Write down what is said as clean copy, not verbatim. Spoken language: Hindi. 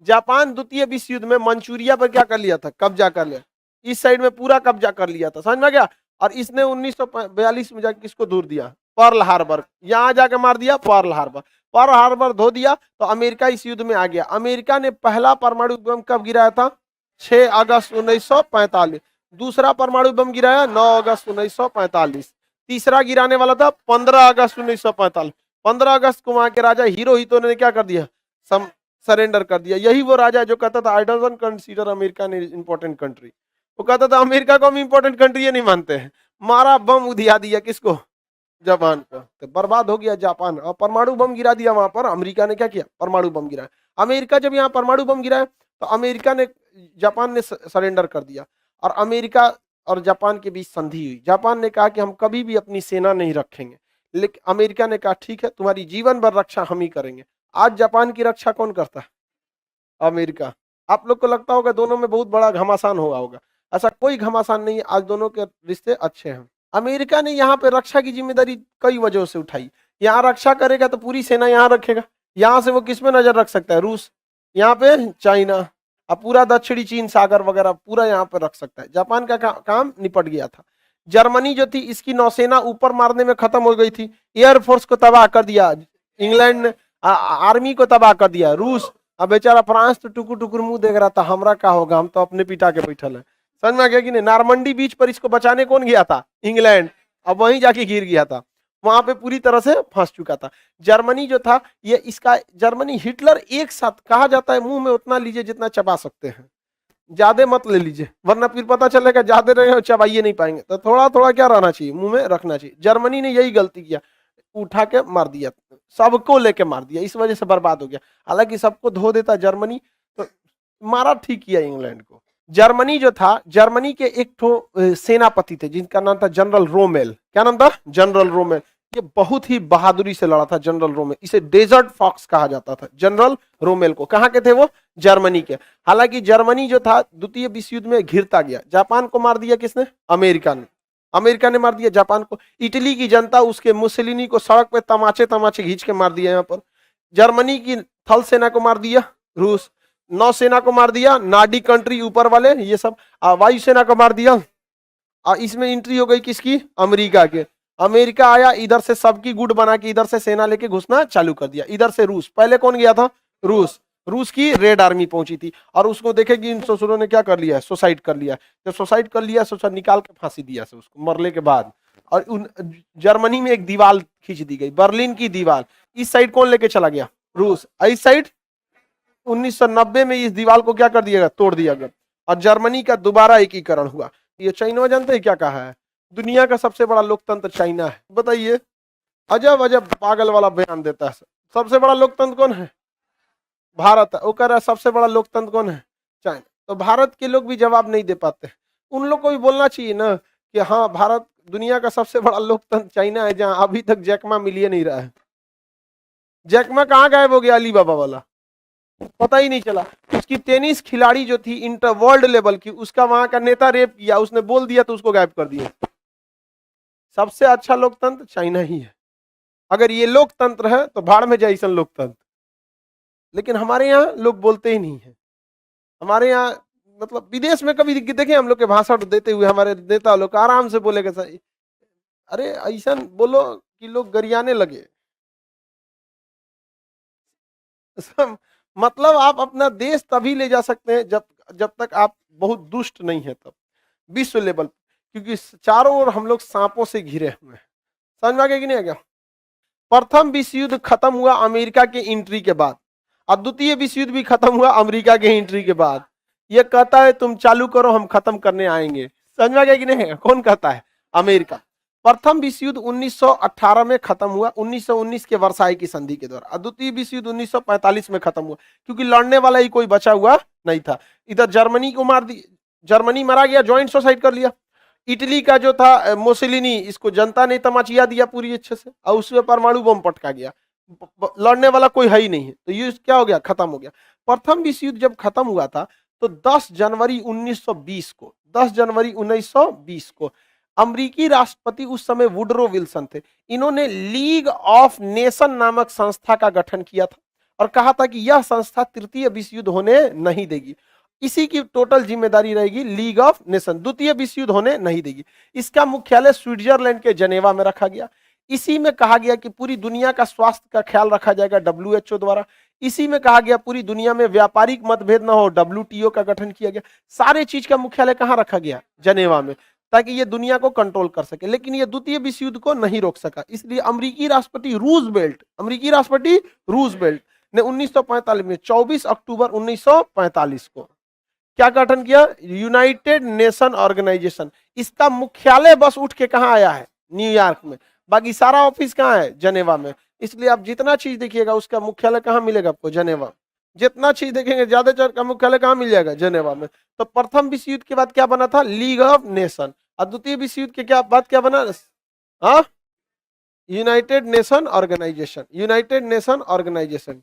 जापान द्वितीय विश्व युद्ध में मंचूरिया पर क्या कर लिया था, कब्जा कर लिया, इस साइड में पूरा कब्जा कर लिया था, समझ में गया। और इसने 1942 में जाके किसको दूर दिया, पर्ल हार्बर, यहां जाके मार दिया पर्ल हार्बर, पर्ल हार्बर धो दिया तो अमेरिका इस युद्ध में आ गया। अमेरिका ने पहला परमाणु बम कब गिराया था, 6 अगस्त 1945, दूसरा परमाणु बम गिराया 9 अगस्त 1945, तीसरा गिराने वाला था 15 अगस्त 1945। 15 अगस्त को वहां के राजा हिरोहितो ने क्या कर दिया, सरेंडर कर दिया। यही वो राजा जो कहता था आई डोंट कंसीडर अमेरिका ने इंपॉर्टेंट कंट्री, वो कहता था अमेरिका को हम इंपॉर्टेंट कंट्री नहीं मानते हैं, मारा बम उधिया दिया किसको, जापान को, तो बर्बाद हो गया जापान। और परमाणु बम गिरा दिया वहां पर, अमेरिका ने क्या किया, परमाणु बम गिराया। अमेरिका जब यहाँ परमाणु बम गिराया तो अमेरिका ने, जापान ने सरेंडर कर दिया और अमेरिका और जापान के बीच संधि हुई। जापान ने कहा कि हम कभी भी अपनी सेना नहीं रखेंगे, लेकिन अमेरिका ने कहा ठीक है तुम्हारी जीवन भर रक्षा हम ही करेंगे। आज जापान की रक्षा कौन करता है, अमेरिका। आप लोग को लगता होगा दोनों में बहुत बड़ा घमासान हुआ होगा, ऐसा कोई घमासान नहीं है, आज दोनों के रिश्ते अच्छे हैं। अमेरिका ने यहाँ पे रक्षा की जिम्मेदारी कई वजहों से उठाई, यहाँ रक्षा करेगा तो पूरी सेना यहाँ रखेगा, यहाँ से वो किस में नजर रख सकता है, रूस, यहाँ पे चाइना, अब पूरा दक्षिणी चीन सागर वगैरह पूरा यहाँ पे रख सकता है। जापान का काम निपट गया था। जर्मनी जो थी इसकी नौसेना ऊपर मारने में खत्म हो गई थी, एयरफोर्स को तबाह कर दिया, इंग्लैंड ने आर्मी को तबाह कर दिया। रूस, अब बेचारा फ्रांस तो टुकुर टुकुर मुंह देख रहा था, हमरा क्या होगा, हम तो अपने पिटा के बैठल है, समझ में आ गया कि नहीं। नारमंडी बीच पर इसको बचाने कौन गया था, इंग्लैंड, अब वहीं जाके गिर गया था, वहां पे पूरी तरह से फंस चुका था। जर्मनी जो था ये इसका, जर्मनी हिटलर एक साथ, कहा जाता है मुंह में उतना लीजिए जितना चबा सकते हैं, ज्यादा मत ले लीजिए वरना फिर पता चलेगा ज्यादा रहे चबाइए नहीं पाएंगे, तो थोड़ा थोड़ा क्या रहना चाहिए, मुंह में रखना चाहिए। जर्मनी ने यही गलती किया, उठा के मार दिया, सबको लेके मार दिया, इस वजह से बर्बाद हो गया। हालांकि सबको धो देता जर्मनी, तो मारा ठीक किया इंग्लैंड को। जर्मनी जो था, जर्मनी के एक ठो सेनापति थे जिनका नाम था जनरल रोमेल, क्या नाम था, जनरल रोमेल। ये बहुत ही बहादुरी से लड़ा था जनरल रोमेल, इसे डेजर्ट फॉक्स कहा जाता था। जनरल रोमेल को, कहाँ के थे वो, जर्मनी के। हालांकि जर्मनी जो था द्वितीय विश्व युद्ध में घिरता गया। जापान को मार दिया किसने, अमेरिका ने, अमेरिका ने मार दिया जापान को। इटली की जनता उसके मुसलिनी को सड़क पे तमाचे तमाचे खींच के मार दिया यहाँ पर। जर्मनी की थल सेना को मार दिया रूस, नौसेना को मार दिया नाडी कंट्री ऊपर वाले ये सब, वायुसेना को मार दिया। इसमें एंट्री हो गई किसकी, अमेरिका के। अमेरिका आया इधर से सबकी गुट बना के इधर से सेना लेके घुसना चालू कर दिया। इधर से रूस, पहले कौन गया था, रूस, रूस की रेड आर्मी पहुंची थी और उसको देखेगी इन ससुरों ने क्या कर लिया, सुसाइड कर लिया। जब सुसाइड कर लिया ससुर निकाल के फांसी दिया से उसको मरने के बाद। और उन जर्मनी में एक दीवार खींच दी गई, बर्लिन की दीवार। इस साइड कौन लेके चला गया, रूस। इस साइड 1990 में इस दीवार को क्या कर दिया गया, तोड़ दिया गया और जर्मनी का दोबारा एकीकरण हुआ। ये चाइना जानते हैं क्या कहा है, दुनिया का सबसे बड़ा लोकतंत्र चाइना है। बताइए, अजब अजब पागल वाला बयान देता है। सबसे बड़ा लोकतंत्र कौन है, भारत है। वो कह रहा है सबसे बड़ा लोकतंत्र कौन है, चाइना। तो भारत के लोग भी जवाब नहीं दे पाते। उन लोग को भी बोलना चाहिए ना कि हाँ भारत दुनिया का सबसे बड़ा लोकतंत्र चाइना है, जहां अभी तक जैकमा मिल ही नहीं रहा है। जैकमा कहाँ गायब हो गया, अलीबाबा वाला, पता ही नहीं चला। उसकी टेनिस खिलाड़ी जो थी इंटर वर्ल्ड लेवल की, उसका वहां का नेता रेप किया, उसने बोल दिया तो उसको गायब कर दिया। सबसे अच्छा लोकतंत्र चाइना ही है। अगर ये लोकतंत्र है तो भाड़ में जाए लोकतंत्र। लेकिन हमारे यहाँ लोग बोलते ही नहीं है। हमारे यहाँ मतलब विदेश में कभी देखे हम लोग के भाषण देते हुए हमारे नेता लोग आराम से बोलेगा सर, अरे ऐसा बोलो कि लोग गरियाने लगे। मतलब आप अपना देश तभी ले जा सकते हैं जब तक आप बहुत दुष्ट नहीं है, तब विश्व लेवल, क्योंकि चारों ओर हम लोग सांपों से घिरे हुए हैं। समझ में आ गया कि नहीं आ गया। प्रथम विश्व युद्ध खत्म हुआ अमेरिका के एंट्री के बाद, और द्वितीय विश्व युद्ध भी खत्म हुआ अमेरिका के एंट्री के बाद। ये कहता है तुम चालू करो हम खत्म करने आएंगे। समझ में आ गया कि नहीं, कौन कहता है, अमेरिका। प्रथम विश्व युद्ध 1918 में खत्म हुआ, 1919 के वर्साई की संधि के द्वारा। द्वितीय विश्व युद्ध 1945 में खत्म हुआ, क्योंकि लड़ने वाला ही कोई बचा हुआ नहीं था। इधर जर्मनी को मार दी, जर्मनी मारा गया, ज्वाइंट सुसाइड कर लिया। इटली का जो था मुसोलिनी, इसको जनता ने तमाचिया दिया पूरी अच्छे से, और उसमें परमाणु बम पटका गया। लड़ने वाला कोई है ही नहीं है, तो ये क्या हो गया, खत्म हो गया। प्रथम विश्व युद्ध जब खत्म हुआ था तो 10 जनवरी 1920 को, 10 जनवरी 1920 को अमेरिकी राष्ट्रपति उस समय वुडरो विल्सन थे। इन्होंने लीग ऑफ नेशन नामक संस्था का गठन किया था और कहा था कि यह संस्था तृतीय विश्व युद्ध होने नहीं देगी। इसी की टोटल जिम्मेदारी रहेगी लीग ऑफ नेशन, द्वितीय विश्व युद्ध होने नहीं देगी। इसका मुख्यालय स्विट्जरलैंड के जनेवा में रखा गया। इसी में कहा गया कि पूरी दुनिया का स्वास्थ्य का ख्याल रखा जाएगा WHO द्वारा। इसी में कहा गया पूरी दुनिया में व्यापारिक मतभेद न हो, WTO का गठन किया गया। सारे चीज का मुख्यालय कहाँ रखा गया? जनेवा में, ताकि ये दुनिया को कंट्रोल कर सके। लेकिन ये द्वितीय विश्व युद्ध को नहीं रोक सका, इसलिए अमेरिकी राष्ट्रपति रूजवेल्ट ने 1945 में 24 अक्टूबर 1945 को क्या गठन किया? United Nation Organisation. इसका मुख्यालय बस उठ के कहां आया है? न्यूयॉर्क में। बाकी सारा ऑफिस कहां है? जनेवा में। इसलिए आप जितना चीज देखिएगा उसका मुख्यालय कहां मिलेगा आपको? जनेवा। जितना चीज देखेंगे ज्यादातर का मुख्यालय कहां मिल जाएगा? जनेवा में। तो प्रथम विश्व युद्ध के बाद क्या बना था? League of Nation. और द्वितीय विश्व युद्ध के बाद क्या बना? United Nation organisation.